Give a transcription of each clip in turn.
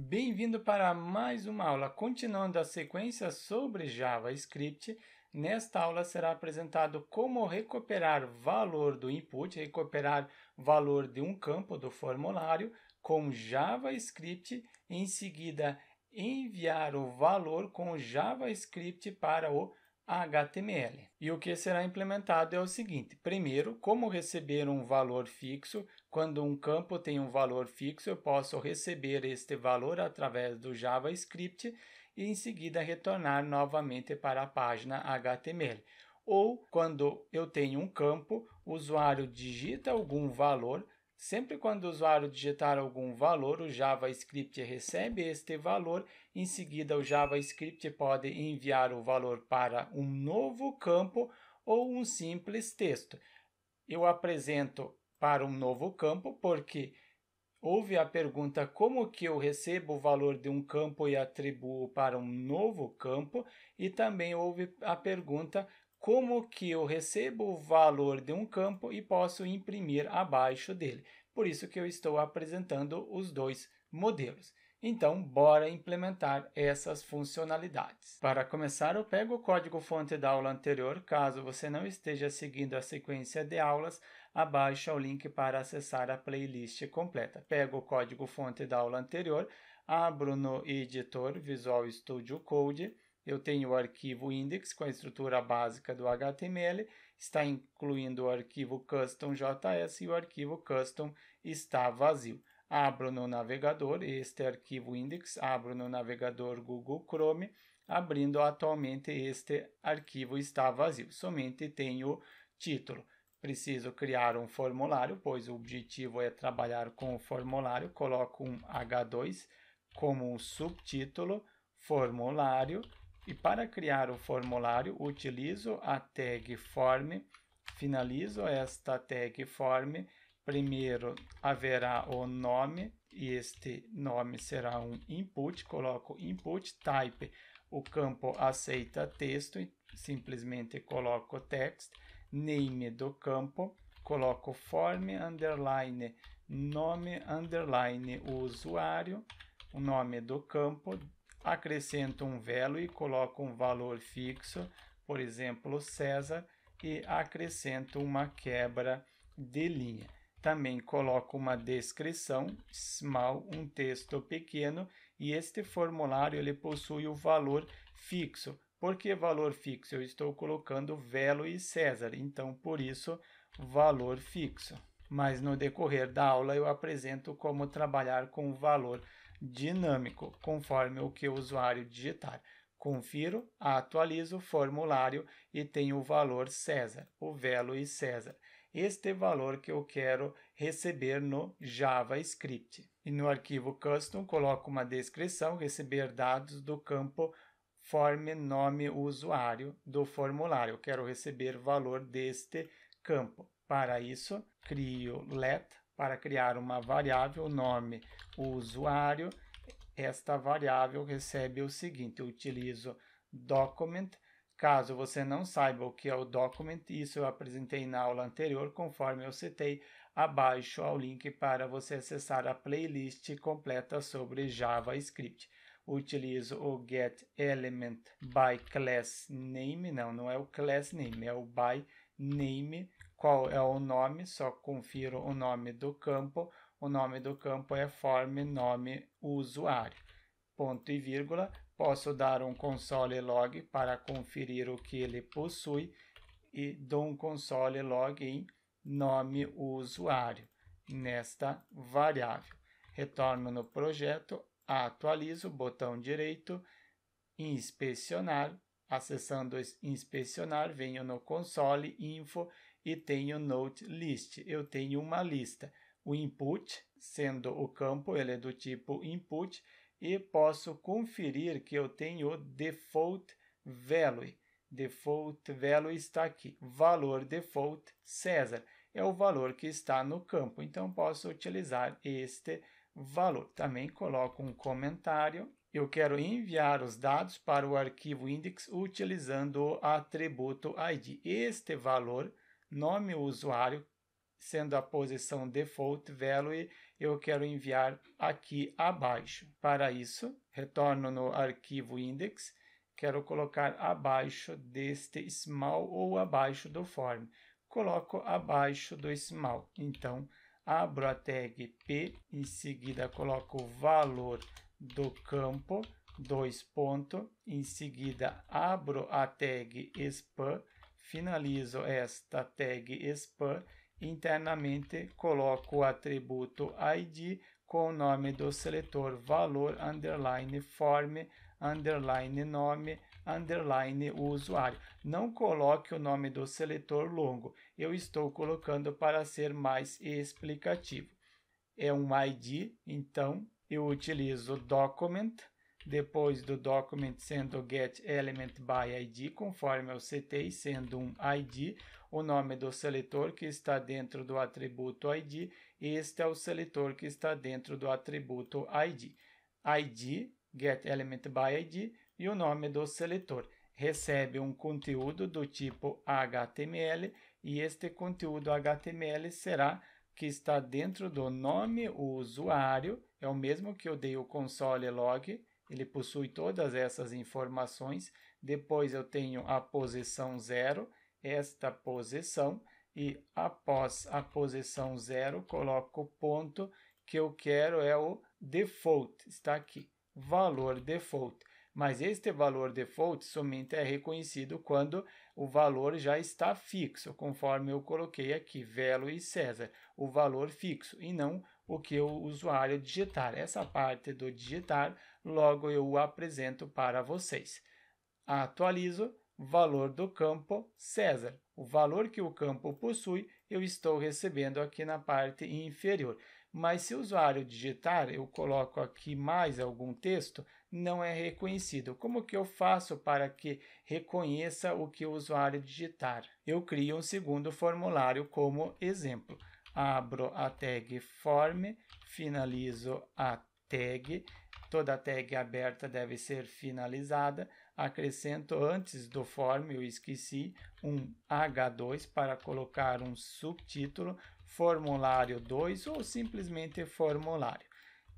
Bem-vindo para mais uma aula. Continuando a sequência sobre JavaScript, nesta aula será apresentado como recuperar valor do input, recuperar valor de um campo do formulário com JavaScript, em seguida enviar o valor com JavaScript para o HTML. E o que será implementado é o seguinte: primeiro, como receber um valor fixo. Quando um campo tem um valor fixo, eu posso receber este valor através do JavaScript e em seguida retornar novamente para a página HTML. Ou quando eu tenho um campo, o usuário digita algum valor. Sempre quando o usuário digitar algum valor, o JavaScript recebe este valor. Em seguida, o JavaScript pode enviar o valor para um novo campo ou um simples texto. Eu apresento para um novo campo porque houve a pergunta como que eu recebo o valor de um campo e atribuo para um novo campo, e também houve a pergunta como que eu recebo o valor de um campo e posso imprimir abaixo dele. Por isso que eu estou apresentando os dois modelos. Então, bora implementar essas funcionalidades. Para começar, eu pego o código-fonte da aula anterior. Caso você não esteja seguindo a sequência de aulas, abaixo o link para acessar a playlist completa. Pego o código-fonte da aula anterior, abro no editor Visual Studio Code. Eu tenho o arquivo index com a estrutura básica do HTML, está incluindo o arquivo custom.js e o arquivo custom está vazio. Abro no navegador este arquivo index, abro no navegador Google Chrome, abrindo atualmente este arquivo está vazio, somente tem o título. Preciso criar um formulário, pois o objetivo é trabalhar com o formulário. Coloco um H2 como um subtítulo, formulário, e para criar o formulário utilizo a tag form, finalizo esta tag form. Primeiro haverá o nome, e este nome será um input, coloco input type, o campo aceita texto, e simplesmente coloco text, name do campo, coloco form, underline, nome, underline, usuário, o nome do campo, acrescento um value e coloco um valor fixo, por exemplo, César, e acrescento uma quebra de linha. Também coloco uma descrição, small, um texto pequeno, e este formulário ele possui o valor fixo. Por que valor fixo? Eu estou colocando value César, então por isso valor fixo. Mas no decorrer da aula eu apresento como trabalhar com valor dinâmico, conforme o que o usuário digitar. Confiro, atualizo o formulário e tenho o valor César, o value César. Este valor que eu quero receber no JavaScript. E no arquivo custom coloco uma descrição, receber dados do campo form nome usuário do formulário. Eu quero receber valor deste campo. Para isso, crio let para criar uma variável nome usuário. Esta variável recebe o seguinte: eu utilizo document. Caso você não saiba o que é o document, isso eu apresentei na aula anterior, conforme eu citei abaixo ao link para você acessar a playlist completa sobre JavaScript. Utilizo o getElementByClassName, não é o class name, é o by name. Qual é o nome? Só confiro o nome do campo. O nome do campo é form nome usuário. Ponto e vírgula. Posso dar um console log para conferir o que ele possui e dou um console log em nome usuário nesta variável. Retorno no projeto, atualizo, botão direito, inspecionar. Acessando inspecionar, venho no console info e tenho note list. Eu tenho uma lista. O input, sendo o campo, ele é do tipo input, e posso conferir que eu tenho default value. Default value está aqui. Valor default César é o valor que está no campo. Então, posso utilizar este valor. Também coloco um comentário. Eu quero enviar os dados para o arquivo index utilizando o atributo ID. Este valor, nome usuário, sendo a posição default value, eu quero enviar aqui abaixo. Para isso, retorno no arquivo index, quero colocar abaixo deste small ou abaixo do form. Coloco abaixo do small. Então, abro a tag P, em seguida coloco o valor do campo, 2 pontos, em seguida abro a tag span, finalizo esta tag span, internamente coloco o atributo ID com o nome do seletor valor, underline form, underline nome, underline usuário. Não coloque o nome do seletor longo, eu estou colocando para ser mais explicativo. É um ID, então eu utilizo document, depois do document sendo getElementById, conforme eu setei, sendo um ID, o nome do seletor que está dentro do atributo ID, este é o seletor que está dentro do atributo ID. ID, getElementById, e o nome do seletor. Recebe um conteúdo do tipo HTML, e este conteúdo HTML será que está dentro do nome o usuário, é o mesmo que eu dei o console log, ele possui todas essas informações. Depois eu tenho a posição 0, esta posição, e após a posição 0 coloco o ponto que eu quero é o default, está aqui, valor default. Mas este valor default somente é reconhecido quando o valor já está fixo, conforme eu coloquei aqui, Velo e César, o valor fixo, e não o que o usuário digitar. Essa parte do digitar, logo eu apresento para vocês. Atualizo, valor do campo César. O valor que o campo possui, eu estou recebendo aqui na parte inferior. Mas se o usuário digitar, eu coloco aqui mais algum texto, não é reconhecido. Como que eu faço para que reconheça o que o usuário digitar? Eu crio um segundo formulário como exemplo. Abro a tag form, finalizo a tag, toda tag aberta deve ser finalizada, acrescento antes do form, eu esqueci, um H2 para colocar um subtítulo, formulário 2 ou simplesmente formulário.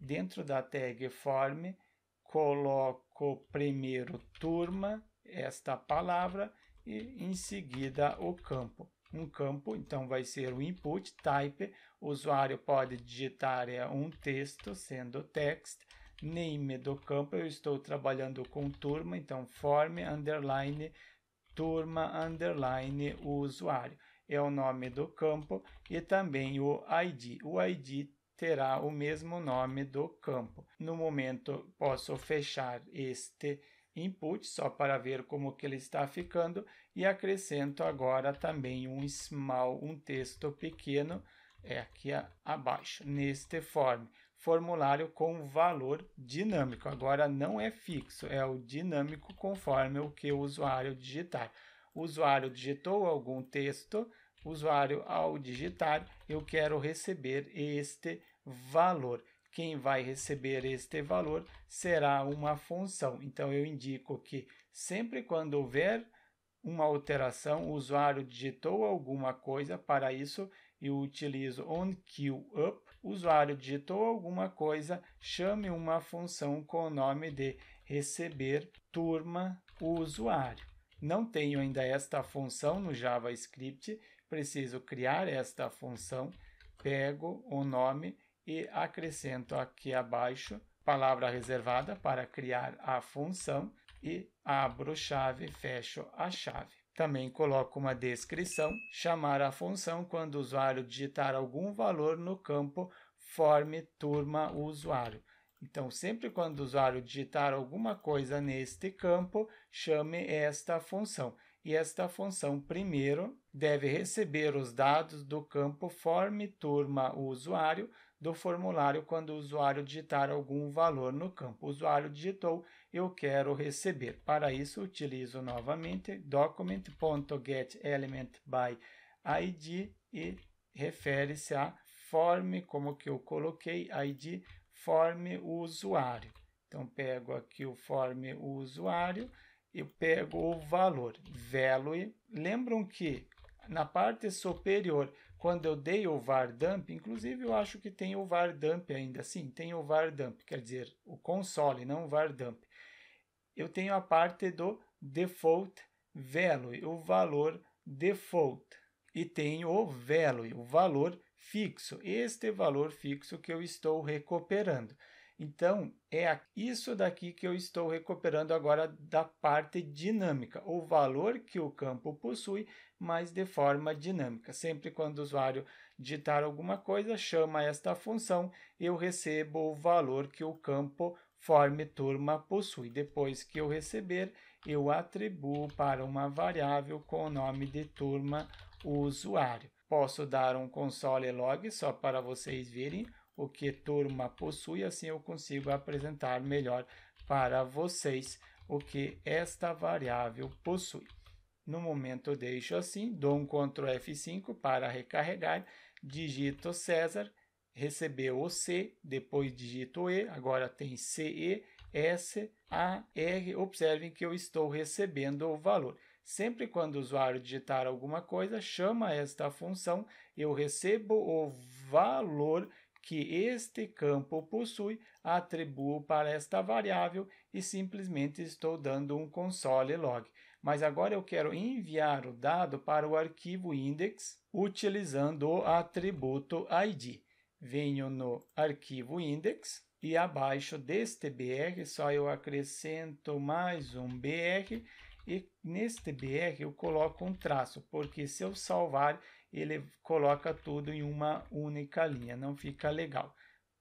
Dentro da tag form, coloco primeiro turma, esta palavra, e em seguida o campo. Um campo, então, vai ser o input type, o usuário pode digitar um texto, sendo text. Name do campo, eu estou trabalhando com turma, então form, underline, turma, underline, usuário. É o nome do campo e também o ID. O ID terá o mesmo nome do campo. No momento, posso fechar este input só para ver como que ele está ficando e acrescento agora também um small, um texto pequeno, aqui abaixo, neste form. Formulário com valor dinâmico. Agora não é fixo, é o dinâmico conforme o que o usuário digitar. O usuário digitou algum texto, o usuário ao digitar, eu quero receber este valor. Quem vai receber este valor será uma função. Então, eu indico que sempre quando houver uma alteração, o usuário digitou alguma coisa, para isso eu utilizo onQueueUp, o usuário digitou alguma coisa, chame uma função com o nome de receber turma usuário. Não tenho ainda esta função no JavaScript, preciso criar esta função, pego o nome e acrescento aqui abaixo palavra reservada para criar a função e abro chave, fecho a chave. Também coloco uma descrição, chamar a função quando o usuário digitar algum valor no campo form turma usuário. Então, sempre quando o usuário digitar alguma coisa neste campo, chame esta função. E esta função, primeiro, deve receber os dados do campo form turma usuário do formulário quando o usuário digitar algum valor no campo. O usuário digitou, eu quero receber. Para isso, utilizo novamente document.getElementById e refere-se a form, como que eu coloquei, ID, form usuário. Então, pego aqui o form usuário e pego o valor, value. Lembram que na parte superior, quando eu dei o var dump, inclusive eu acho que tem o var dump ainda, sim, tem o var dump, quer dizer, o console, não o var dump. Eu tenho a parte do default value, o valor default, e tenho o value, o valor fixo, este valor fixo que eu estou recuperando. Então, é isso daqui que eu estou recuperando agora da parte dinâmica, o valor que o campo possui, mas de forma dinâmica. Sempre quando o usuário digitar alguma coisa, chama esta função, eu recebo o valor que o campo forme turma possui. Depois que eu receber, eu atribuo para uma variável com o nome de turma usuário. Posso dar um console log só para vocês verem o que turma possui, assim eu consigo apresentar melhor para vocês o que esta variável possui. No momento eu deixo assim, dou um Ctrl F5 para recarregar, digito César, recebeu o C, depois digito o E, agora tem CE, S, A, R, observem que eu estou recebendo o valor. Sempre quando o usuário digitar alguma coisa, chama esta função, eu recebo o valor que este campo possui, atribuo para esta variável e simplesmente estou dando um console log. Mas agora eu quero enviar o dado para o arquivo index utilizando o atributo ID. Venho no arquivo index e abaixo deste BR só eu acrescento mais um BR e neste BR eu coloco um traço, porque se eu salvar ele coloca tudo em uma única linha, não fica legal.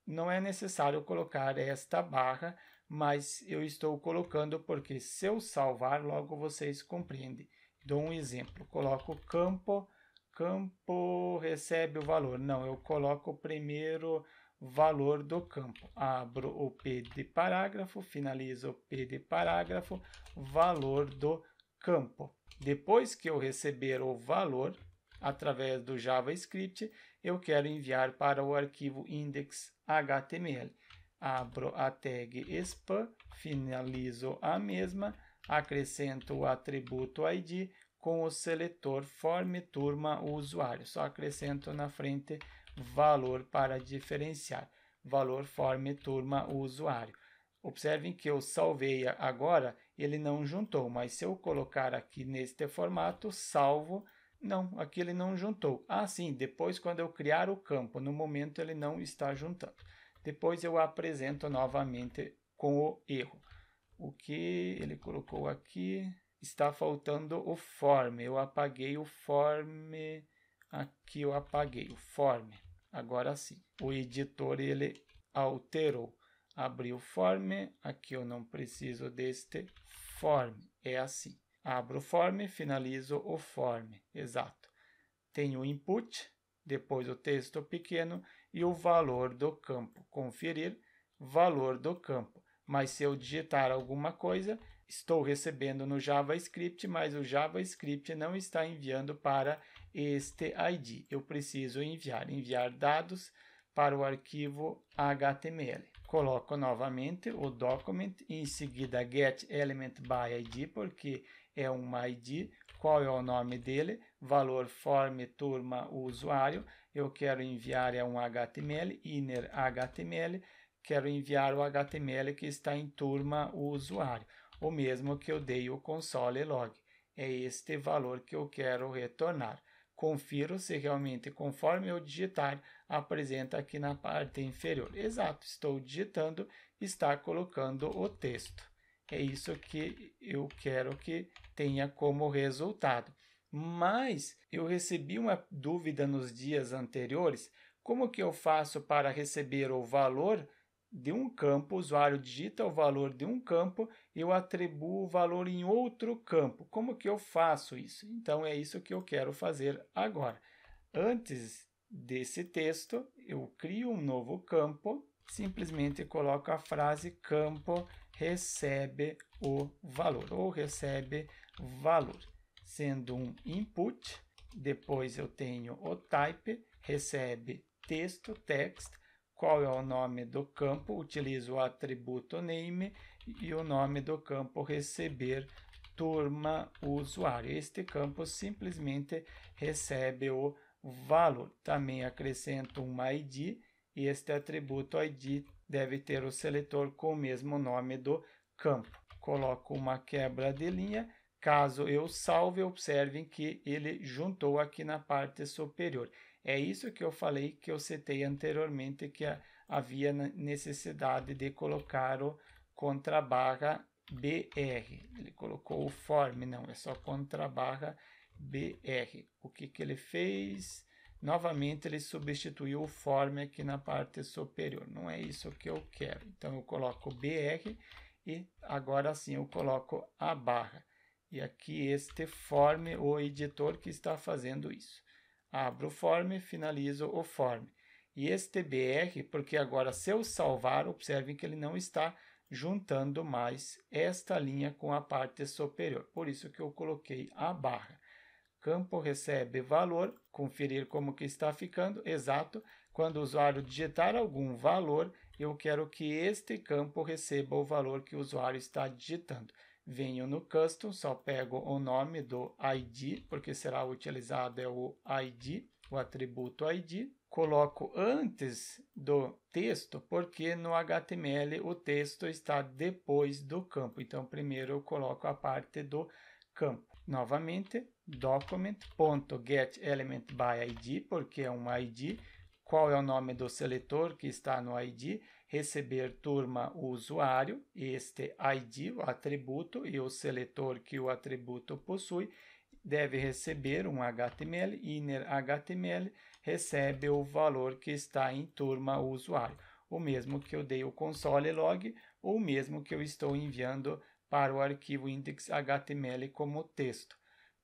Não é necessário colocar esta barra, mas eu estou colocando porque se eu salvar, logo vocês compreendem. Dou um exemplo, coloco campo recebe o valor. Não, eu coloco o primeiro valor do campo. Abro o P de parágrafo, finalizo o P de parágrafo, valor do campo. Depois que eu receber o valor, através do JavaScript, eu quero enviar para o arquivo index.html. Abro a tag spam, finalizo a mesma, acrescento o atributo ID com o seletor form turma usuário. Só acrescento na frente valor para diferenciar. Valor form turma usuário. Observem que eu salvei agora, ele não juntou, mas se eu colocar aqui neste formato, salvo, não, aqui ele não juntou. Ah, sim, depois quando eu criar o campo, no momento ele não está juntando. Depois eu apresento novamente com o erro. O que ele colocou aqui, está faltando o form. Eu apaguei o form, aqui eu apaguei o form. Agora sim, o editor ele alterou. Abri o form, aqui eu não preciso deste form, é assim. Abro o form, finalizo o form, exato. Tenho o input, depois o texto pequeno e o valor do campo. Conferir, valor do campo. Mas se eu digitar alguma coisa, estou recebendo no JavaScript, mas o JavaScript não está enviando para este ID. Eu preciso enviar dados para o arquivo HTML. Coloco novamente o document, em seguida getElementById, porque é um ID. Qual é o nome dele? Valor form turma usuário. Eu quero enviar um HTML, inner HTML. Quero enviar o HTML que está em turma usuário. O mesmo que eu dei o console log. É este valor que eu quero retornar. Confiro se realmente, conforme eu digitar, apresenta aqui na parte inferior. Exato, estou digitando, está colocando o texto. É isso que eu quero que tenha como resultado. Mas eu recebi uma dúvida nos dias anteriores. Como que eu faço para receber o valor de um campo? O usuário digita o valor de um campo, eu atribuo o valor em outro campo. Como que eu faço isso? Então, é isso que eu quero fazer agora. Antes desse texto, eu crio um novo campo, simplesmente coloco a frase campo recebe o valor, ou recebe valor, sendo um input. Depois eu tenho o type, recebe texto, text. Qual é o nome do campo? Utilizo o atributo name e o nome do campo receber turma usuário. Este campo simplesmente recebe o valor. Também acrescento um ID e este atributo ID deve ter o seletor com o mesmo nome do campo. Coloco uma quebra de linha. Caso eu salve, observem que ele juntou aqui na parte superior. É isso que eu falei que eu citei anteriormente, que havia necessidade de colocar o contrabarra BR. Ele colocou o form, não, é só contrabarra BR. O que ele fez? Novamente, ele substituiu o form aqui na parte superior. Não é isso que eu quero. Então, eu coloco BR e agora sim eu coloco a barra. E aqui este form, o editor que está fazendo isso. Abro o form, finalizo o form. E este BR, porque agora se eu salvar, observem que ele não está juntando mais esta linha com a parte superior. Por isso que eu coloquei a barra. Campo recebe valor, conferir como que está ficando, exato. Quando o usuário digitar algum valor, eu quero que este campo receba o valor que o usuário está digitando. Venho no custom, só pego o nome do ID, porque será utilizado o ID, o atributo ID. Coloco antes do texto, porque no HTML o texto está depois do campo. Então, primeiro eu coloco a parte do campo. Novamente, document.getElementById, porque é um ID. Qual é o nome do seletor que está no ID? Receber turma o usuário, este ID, o atributo, e o seletor que o atributo possui, deve receber um HTML, inner HTML, recebe o valor que está em turma o usuário. O mesmo que eu dei o console log, ou o mesmo que eu estou enviando para o arquivo index.html como texto.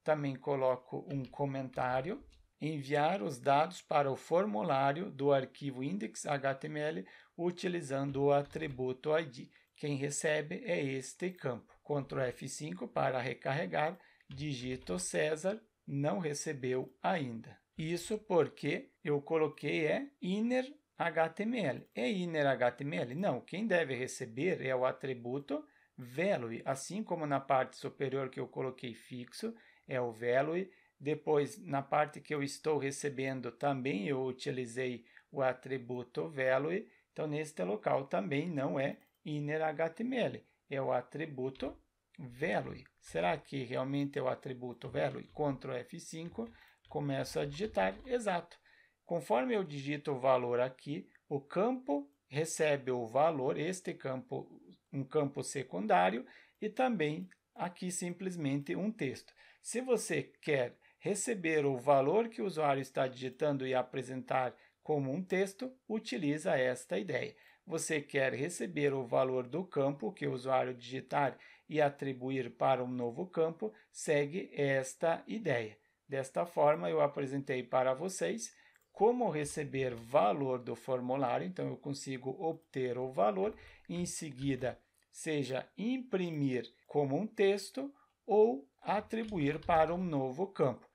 Também coloco um comentário, enviar os dados para o formulário do arquivo index.html utilizando o atributo ID. Quem recebe é este campo. Ctrl F5 para recarregar, digito César, não recebeu ainda. Isso porque eu coloquei inner HTML. É inner HTML? Não, quem deve receber é o atributo value, assim como na parte superior que eu coloquei fixo, é o value. Depois, na parte que eu estou recebendo, também eu utilizei o atributo value. Então, neste local também não é inner HTML, é o atributo value. Será que realmente é o atributo value? Ctrl F5, começo a digitar, exato. Conforme eu digito o valor aqui, o campo recebe o valor, este campo, um campo secundário, e também aqui simplesmente um texto. Se você quer receber o valor que o usuário está digitando e apresentar como um texto, utiliza esta ideia. Você quer receber o valor do campo que o usuário digitar e atribuir para um novo campo, segue esta ideia. Desta forma, eu apresentei para vocês como receber valor do formulário. Então, eu consigo obter o valor e, em seguida, seja imprimir como um texto ou atribuir para um novo campo.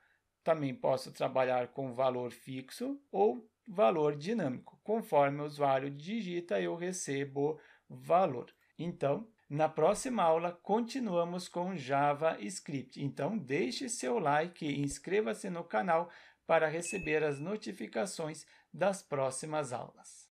Também posso trabalhar com valor fixo ou valor dinâmico. Conforme o usuário digita, eu recebo valor. Então, na próxima aula, continuamos com JavaScript. Então, deixe seu like e inscreva-se no canal para receber as notificações das próximas aulas.